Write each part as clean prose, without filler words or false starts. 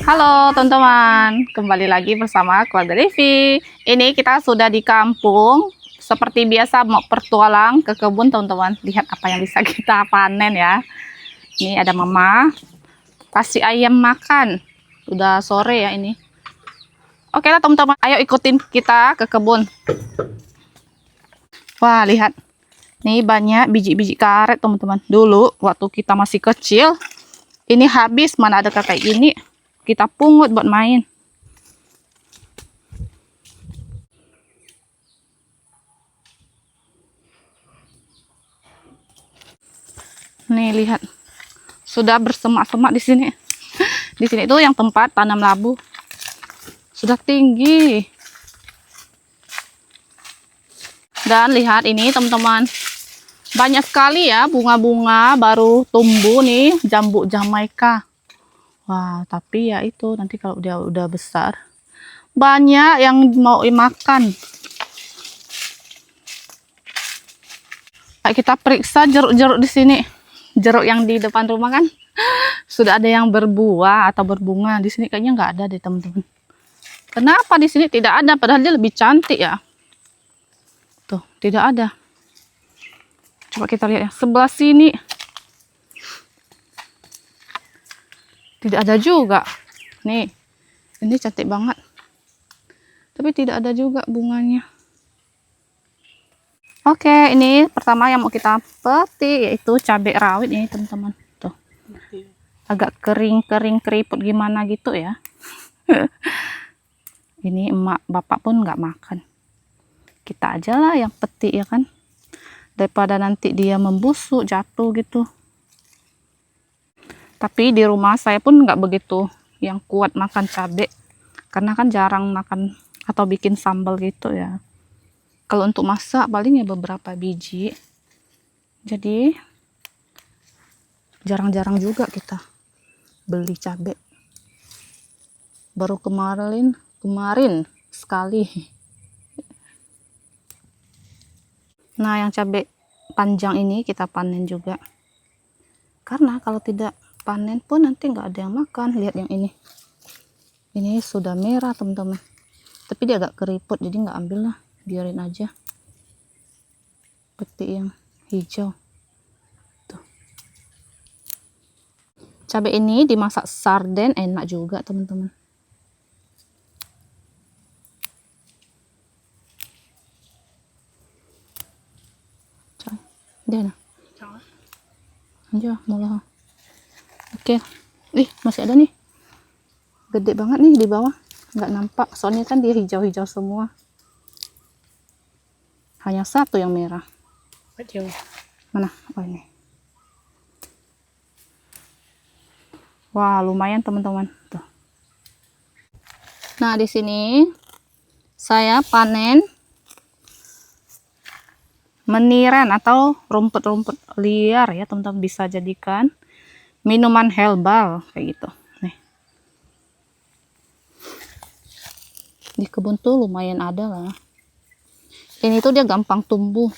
Halo teman-teman, kembali lagi bersama keluarga Devi. Ini kita sudah di kampung. Seperti biasa mau bertualang ke kebun teman-teman. Lihat apa yang bisa kita panen ya. Ini ada mama kasih ayam makan. Udah sore ya ini. Oke lah teman-teman, ayo ikutin kita ke kebun. Wah lihat, nih banyak biji-biji karet teman-teman. Dulu waktu kita masih kecil, ini habis, mana ada kayak gini. Kita pungut buat main. Nih lihat, sudah bersemak-semak di sini. Di sini tuh yang tempat tanam labu. Sudah tinggi. Dan lihat ini teman-teman. Banyak sekali ya bunga-bunga baru tumbuh nih, jambu Jamaika. Wah, tapi ya itu nanti kalau dia udah besar, banyak yang mau dimakan. Kayak kita periksa jeruk-jeruk di sini. Jeruk yang di depan rumah kan sudah ada yang berbuah atau berbunga. Di sini kayaknya nggak ada deh teman-teman. Kenapa di sini tidak ada? Padahal dia lebih cantik ya. Tuh, tidak ada. Coba kita lihat ya. Sebelah sini tidak ada juga. Nih, ini cantik banget. Tapi tidak ada juga bunganya. Oke, ini pertama yang mau kita petik yaitu cabai rawit ini teman-teman. Tuh, agak kering-kering keriput gimana gitu ya. Ini emak bapak pun nggak makan. Kita aja lah yang petik ya kan. Daripada nanti dia membusuk jatuh gitu. Tapi di rumah saya pun nggak begitu yang kuat makan cabai. Karena kan jarang makan atau bikin sambal gitu ya. Kalau untuk masak paling ya beberapa biji. Jadi jarang-jarang juga kita beli cabai. Baru kemarin sekali. Nah yang cabai panjang ini kita panen juga. Karena kalau tidak panen pun nanti nggak ada yang makan. Lihat yang ini. Ini sudah merah teman-teman. Tapi dia agak keriput jadi nggak ambil lah. Biarin aja. Petik yang hijau. Tuh. Cabai ini dimasak sarden enak juga teman-teman. Dia nah. Aja mulai. Oke. Ih, masih ada nih. Gede banget nih di bawah. Nggak nampak. Soalnya kan dia hijau-hijau semua. Hanya satu yang merah. Kecil. Mana? Oh ini. Wah, lumayan teman-teman. Tuh. Nah, di sini saya panen meniran atau rumput-rumput liar ya, teman-teman, bisa jadikan minuman herbal kayak gitu. Nih. Di kebun tuh lumayan ada lah. Ini tuh dia gampang tumbuh.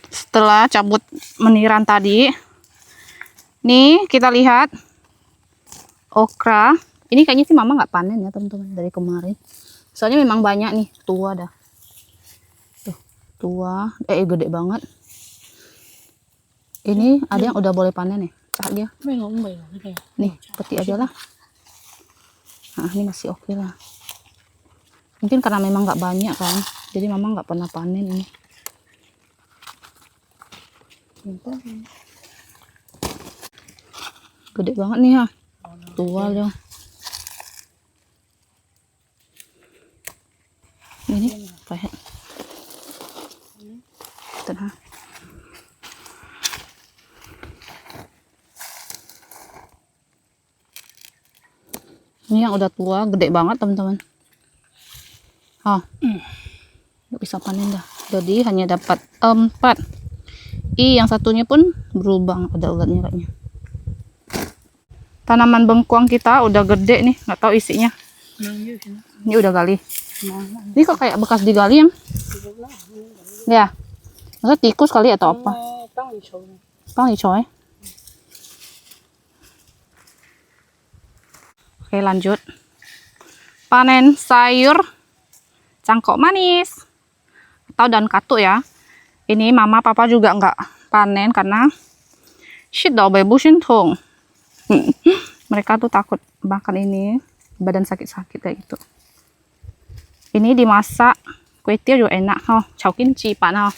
Setelah cabut meniran tadi, nih kita lihat okra. Ini kayaknya sih mama nggak panen ya teman-teman dari kemarin. Soalnya memang banyak nih, tua dah. Tuh, tua, gede banget. Ini ada yang udah boleh panen nih, cak dia. Nih, petik aja lah. Nah, ini masih oke lah. Mungkin karena memang nggak banyak kan, jadi mama nggak pernah panen ini. Gede banget nih ya, tua loh. Ini kayak tenang. Ini yang udah tua, gede banget teman-teman. Nggak bisa panen dah. Jadi hanya dapat 4. Yang satunya pun berubah, ada ulatnya kayaknya. Tanaman bengkuang kita udah gede nih, nggak tahu isinya. Ini udah gali. Ini kok kayak bekas digali yang? Ya. Masa tikus kali atau apa? Pang icoy. Oke, lanjut. Panen sayur cangkok manis atau daun katuk ya. Ini mama papa juga nggak panen karena mereka tuh takut makan ini, badan sakit-sakit kayak gitu. Ini dimasak kue tiaw juga enak, chao kimchi pak.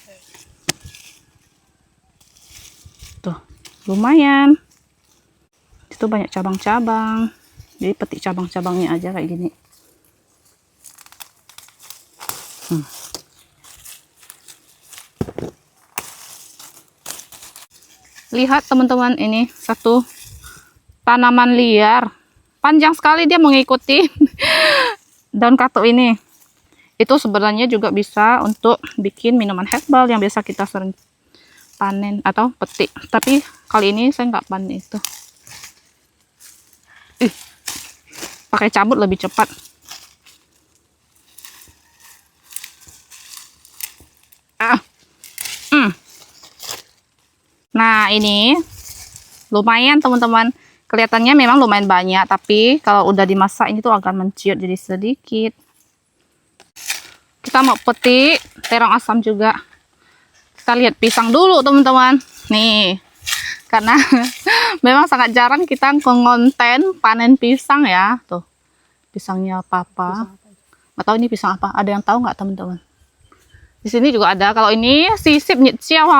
Tuh lumayan, itu banyak cabang-cabang, jadi petik cabang-cabangnya aja kayak gini. Lihat teman-teman, ini satu tanaman liar, panjang sekali dia mengikuti daun katuk ini. Itu sebenarnya juga bisa untuk bikin minuman herbal yang biasa kita sering panen atau petik, tapi kali ini saya nggak panen itu. Pakai cabut lebih cepat. Nah, ini lumayan teman-teman. Kelihatannya memang lumayan banyak, tapi kalau udah dimasak ini tuh akan menciut jadi sedikit. Kita mau petik terong asam juga. Kita lihat pisang dulu teman-teman. Nih, karena memang sangat jarang kita konten panen pisang ya. Tuh, pisangnya apa-apa. Nggak tahu ini pisang apa. Ada yang tahu nggak teman-teman? Di sini juga ada. Kalau ini sisip nyit siau.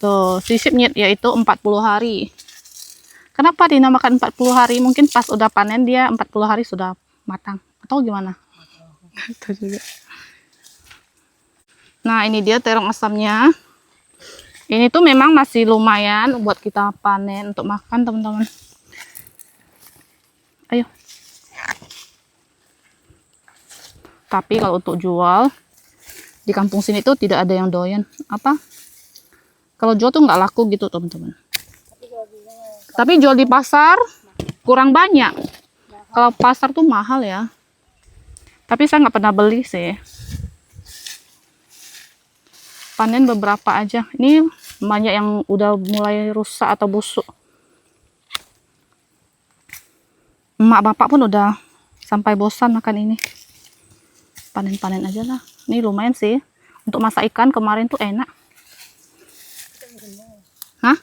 Tuh, sisip nyit yaitu 40 hari. Kenapa dinamakan 40 hari? Mungkin pas udah panen dia 40 hari sudah matang. Atau gimana? Itu juga. Nah, ini dia terong asamnya. Ini tuh memang masih lumayan buat kita panen untuk makan, teman-teman. Ayo. Tapi kalau untuk jual di kampung sini tuh tidak ada yang doyan. Apa? Kalau jual tuh nggak laku gitu, teman-teman. Tapi jual di pasar kurang banyak. Kalau pasar tuh mahal ya. Tapi saya nggak pernah beli sih. Panen beberapa aja. Ini banyak yang udah mulai rusak atau busuk. Emak bapak pun udah sampai bosan makan ini. Panen-panen aja lah. Ini lumayan sih. Untuk masak ikan kemarin tuh enak. Hah?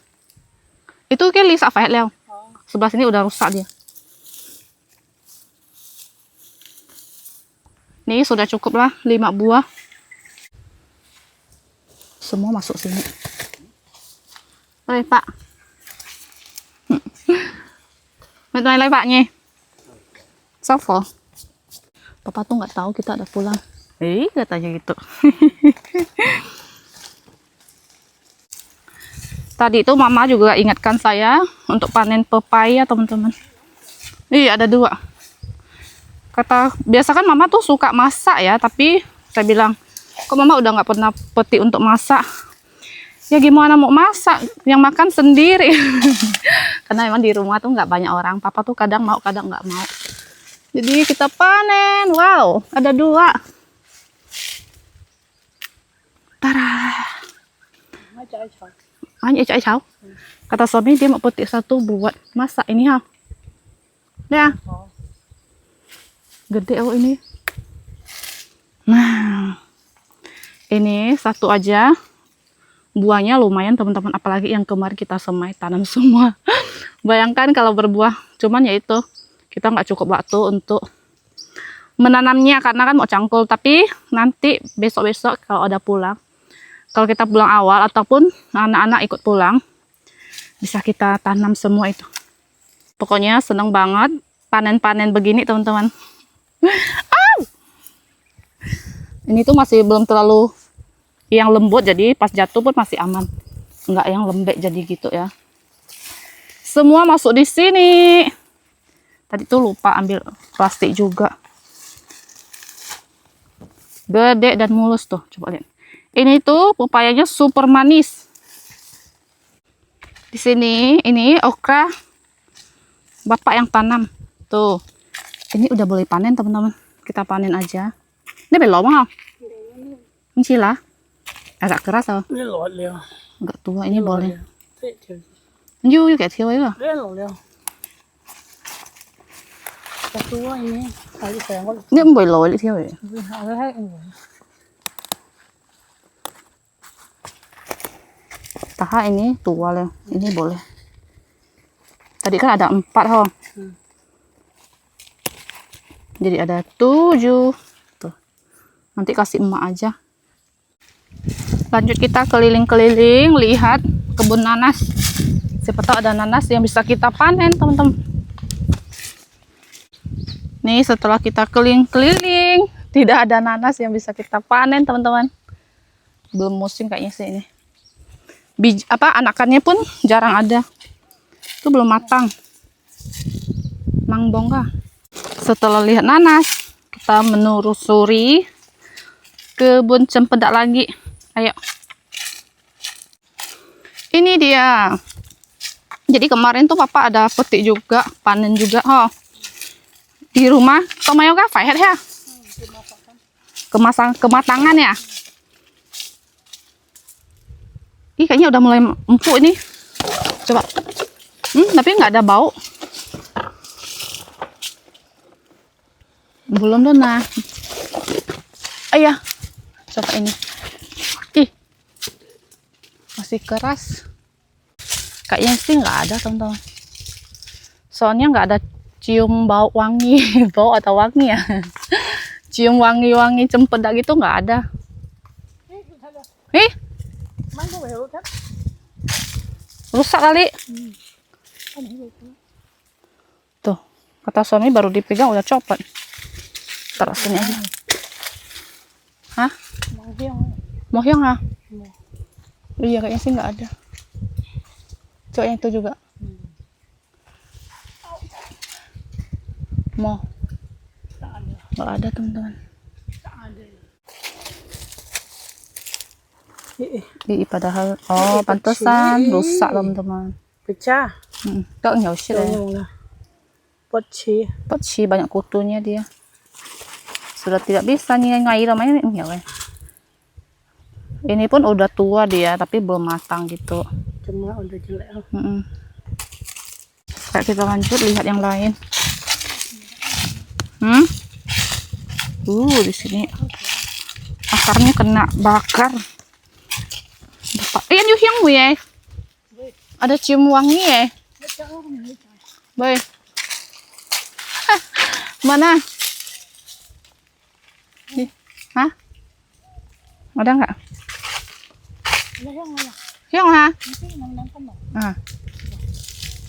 Itu kayak lisa fahet leo. Sebelah sini udah rusak dia. Ini sudah cukup lah 5 buah. Semua masuk sini. Oi, Pak. Betul lagi Paknya. Sofa. Papa tuh nggak tahu kita udah pulang. Katanya gitu. Tadi itu mama juga ingatkan saya untuk panen pepaya, teman-teman. Ada 2. Kata, biasa kan mama tuh suka masak ya, tapi saya bilang, kok mama udah nggak pernah petik untuk masak? Ya gimana mau masak, yang makan sendiri. Karena memang di rumah tuh nggak banyak orang. Papa tuh kadang mau, kadang nggak mau. Jadi kita panen. Wow, ada 2. Tara. Hanya cháu. Kata suami dia mau petik 1 buat masak ini ha. Ya. Gede ini. Nah. Ini 1 aja. Buahnya lumayan teman-teman, apalagi yang kemarin kita semai tanam semua. Bayangkan kalau berbuah. Cuman ya itu, kita nggak cukup waktu untuk menanamnya karena kan mau cangkul. Tapi nanti besok-besok kalau ada pulang, kalau kita pulang awal ataupun anak-anak ikut pulang, bisa kita tanam semua itu. Pokoknya seneng banget panen-panen begini teman-teman. Ini tuh masih belum terlalu yang lembut, jadi pas jatuh pun masih aman. Enggak yang lembek jadi gitu ya. Semua masuk di sini. Tadi tuh lupa ambil plastik juga. Gede dan mulus tuh, coba lihat. Ini tuh pepayanya super manis. Di sini ini okra Bapak yang tanam. Tuh. Ini udah boleh panen, teman-teman. Kita panen aja. Ini belum mau. Ini lah. Agak keras loh. Agak tua ini boleh. Như kayak thiếu ấy mà. Ini boleh lỗi thiếu ấy. Taha ini tua loh. Ini boleh. Tadi kan ada 4 ho. Jadi ada 7. Tuh. Nanti kasih emak aja. Lanjut kita keliling-keliling lihat kebun nanas. Siapa tahu ada nanas yang bisa kita panen, teman-teman. Nih, setelah kita keliling-keliling, tidak ada nanas yang bisa kita panen, teman-teman. Belum musim kayaknya sih ini. Anakannya pun jarang ada. Itu belum matang. Mangbong kah? Setelah lihat nanas, kita menelusuri kebun cempedak lagi. Ayo. Ini dia. Jadi kemarin tuh papa ada petik juga, panen juga. Oh. Di rumah tomayo kah? Phải hết ya? Kematangan ya? Ih, kayaknya udah mulai empuk ini. Coba. Tapi nggak ada bau. Belum tuh, nah. Ayah. Coba ini. Ih. Masih keras. Kayaknya sih nggak ada, teman-teman. Soalnya nggak ada cium bau wangi. Bau atau wangi ya. Cium wangi-wangi cempedak gitu nggak ada. Ih. Rusak kali. Tuh. Kata suami baru dipegang udah copot. Taruh sini aja. Hah? Mau hiang ha? Iya, kayaknya sih nggak ada. Coba yang itu juga. Mau? Nggak ada, teman-teman. Padahal, oh, pantesan rusak, teman-teman. Pecah. Kok nggak usir ya? Potci banyak kutunya dia. Sudah tidak bisa ngair namanya ini. Ini pun udah tua dia, tapi belum matang gitu. Cuma udah jelek. Sekarang kita lanjut lihat yang lain. Di sini akarnya kena bakar. Yang yuhyang mu ya? Ada cium wangi ya? Baik. Mana? Hah? Ada nggak? Hiang ha? Nah,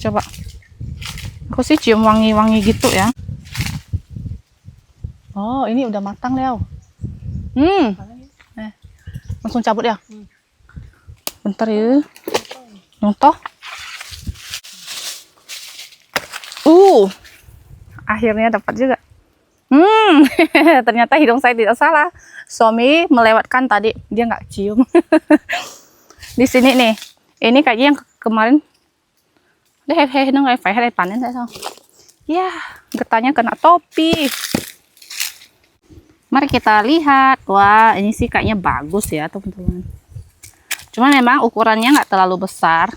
coba. Aku sih cium wangi-wangi gitu ya. Oh, ini udah matang, Leo. Langsung cabut ya. Bentar ya. Nonton. Akhirnya dapat juga. Ternyata hidung saya tidak salah. Suami melewatkan tadi, dia nggak cium. Di sini nih, ini kayaknya yang kemarin. Nang phải panen saya. Ya, getahnya kena topi. Mari kita lihat. Wah, ini sih kayaknya bagus ya, teman-teman. Cuma memang ukurannya nggak terlalu besar.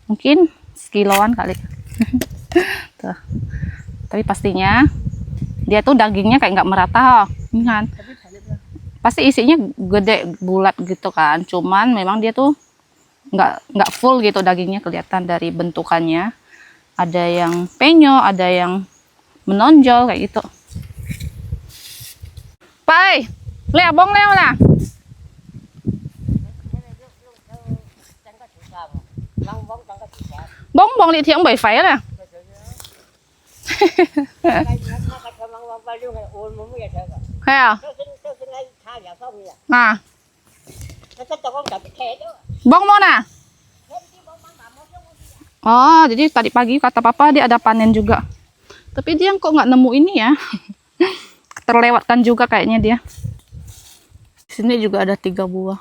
Mungkin sekiloan kali. Tuh. Tapi pastinya dia tuh dagingnya kayak nggak merata, kan? Pasti isinya gede bulat gitu kan. Cuman memang dia tuh nggak full gitu dagingnya, kelihatan dari bentukannya. Ada yang penyo, ada yang menonjol kayak gitu. Pai, leo bong leo lah. Bong đi thì ông bảy phải nè. Hay à? Nah. Bong mau nah? Oh, jadi tadi pagi kata papa dia ada panen juga. Tapi dia kok nggak nemu ini ya? Terlewatkan juga kayaknya dia. Di sini juga ada 3 buah.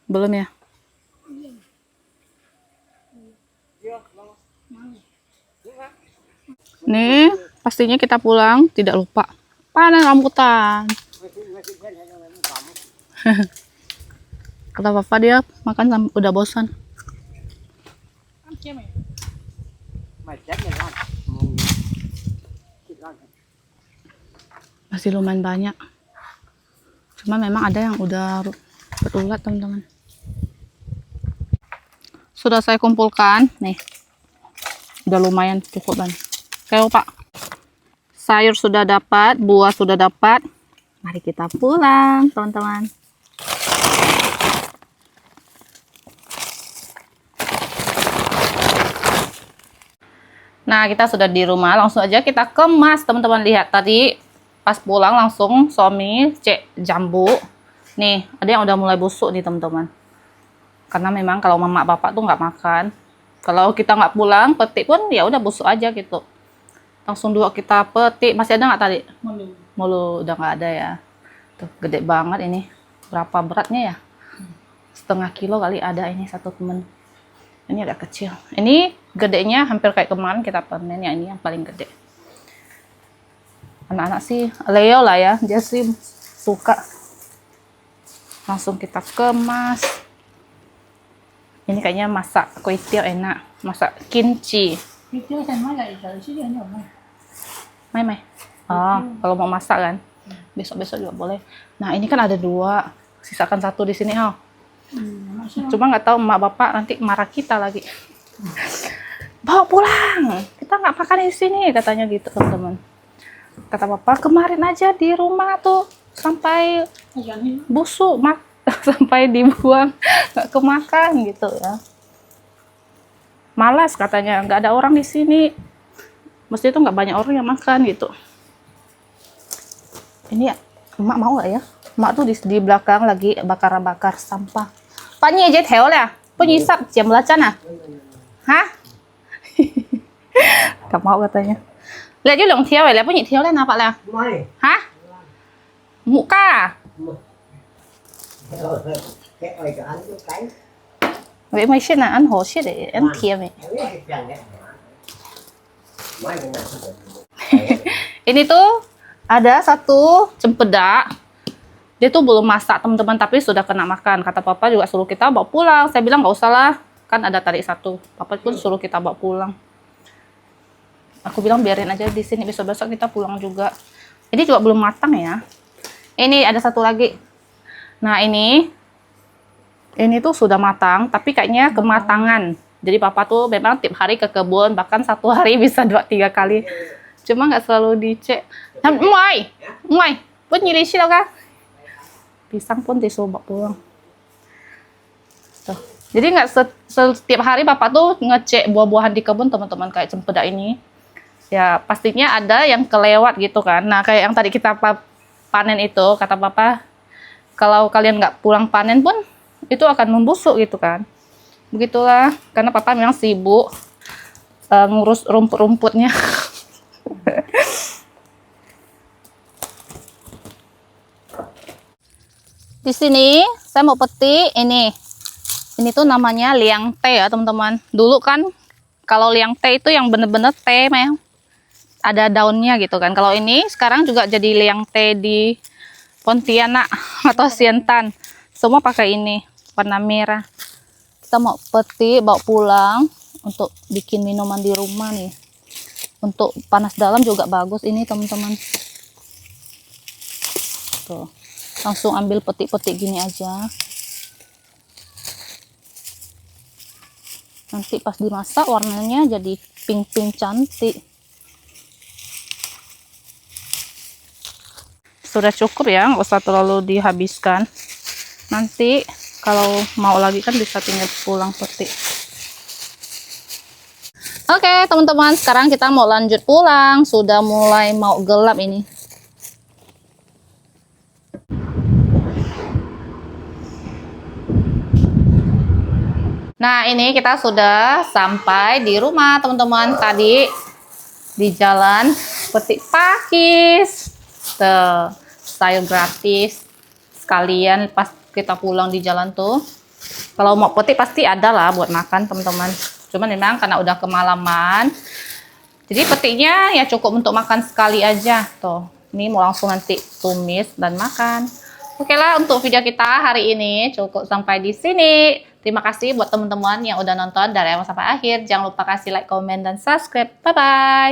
Belum ya? Nih, pastinya kita pulang tidak lupa panen rambutan. Kata papa dia makan udah bosan. Masih lumayan banyak. Cuma memang ada yang udah berulat, teman-teman. Sudah saya kumpulkan, nih. Udah lumayan cukup banyak. Oke, Pak. Sayur sudah dapat, buah sudah dapat. Mari kita pulang, teman-teman. Nah, kita sudah di rumah, langsung aja kita kemas, teman-teman. Lihat tadi pas pulang langsung suami cek jambu. Nih, ada yang udah mulai busuk nih, teman-teman. Karena memang kalau mama bapak tuh nggak makan. Kalau kita nggak pulang, petik pun ya udah busuk aja gitu. Langsung dua kita petik. Masih ada nggak tadi? Mulu udah nggak ada ya. Tuh, gede banget ini. Berapa beratnya ya? Setengah kilo kali ada ini satu temen. Ini agak kecil. Ini gedenya hampir kayak kemarin kita panen. Yang ini yang paling gede. Anak-anak sih Leo lah ya. Dia sih suka. Langsung kita kemas. Ini kayaknya masak kue tiaw enak. Masak kimchi. Mai. Oh, kalau mau masak kan. Besok-besok juga boleh. Nah, ini kan ada 2. Sisakan 1 di sini, oh. Cuma nggak tahu emak bapak nanti marah kita lagi. Bawa pulang. Kita nggak makan di sini, katanya gitu, teman-teman. Kata bapak, kemarin aja di rumah tuh sampai busuk, sampai dibuang, nggak kemakan gitu ya. Malas katanya, nggak ada orang di sini. Mesti itu nggak banyak orang yang makan gitu. Ini ya, emak mau nggak ya? Emak tuh di belakang lagi bakar sampah. Pak Nyi aja theo lah, penyisap jam belacan ah? Hah? Gak mau katanya. Lihat dulu dong theo ya, punya theo lah apa lah? Hah? Muka? Vậy mày shit là ăn hổ shit để ăn kia mày. Ini tuh ada satu cempedak. Dia tuh belum masak, teman-teman, tapi sudah kena makan. Kata papa juga suruh kita bawa pulang. Saya bilang nggak usah lah, kan ada tadi 1. Papa pun suruh kita bawa pulang. Aku bilang biarin aja di sini, besok-besok kita pulang juga. Ini juga belum matang ya. Ini ada satu lagi. Nah, ini tuh sudah matang, tapi kayaknya kematangan. Jadi papa tuh memang tiap hari ke kebun, bahkan 1 hari bisa 2-3 kali. Cuma nggak selalu dicek. Nah, Mai, pun nyilisi đâu kah? Pisang pun disuruh bawa pulang. Tuh. Jadi nggak setiap hari bapak tuh ngecek buah-buahan di kebun, teman-teman, kayak cempedak ini. Ya pastinya ada yang kelewat gitu kan. Nah, kayak yang tadi kita panen itu, kata papa, kalau kalian nggak pulang panen pun itu akan membusuk gitu kan. Begitulah, karena papa memang sibuk ngurus rumput-rumputnya. Di sini saya mau petik ini. Ini tuh namanya liang teh ya, teman-teman. Dulu kan kalau liang teh itu yang bener-bener teh, meh. Ada daunnya gitu kan. Kalau ini sekarang juga jadi liang teh di Pontianak atau Siantan. Semua pakai ini, warna merah. Kita mau petik, bawa pulang untuk bikin minuman di rumah nih. Untuk panas dalam juga bagus ini, teman-teman. Tuh. Langsung ambil petik-petik gini aja. Nanti pas dimasak warnanya jadi pink-pink cantik. Sudah cukup ya, nggak usah terlalu dihabiskan. Nanti kalau mau lagi kan bisa tinggal pulang petik. Oke, teman-teman, sekarang kita mau lanjut pulang. Sudah mulai mau gelap ini. Nah, ini kita sudah sampai di rumah, teman-teman. Tadi di jalan petik pakis. Tuh, sayur gratis. Sekalian pas kita pulang di jalan tuh. Kalau mau petik pasti ada lah buat makan, teman-teman. Cuman memang karena udah kemalaman, Jadi petiknya ya cukup untuk makan sekali aja. Tuh, ini mau langsung nanti tumis dan makan. Oke lah, untuk video kita hari ini cukup sampai di sini. Terima kasih buat teman-teman yang udah nonton dari awal sampai akhir. Jangan lupa kasih like, komen, dan subscribe. Bye-bye.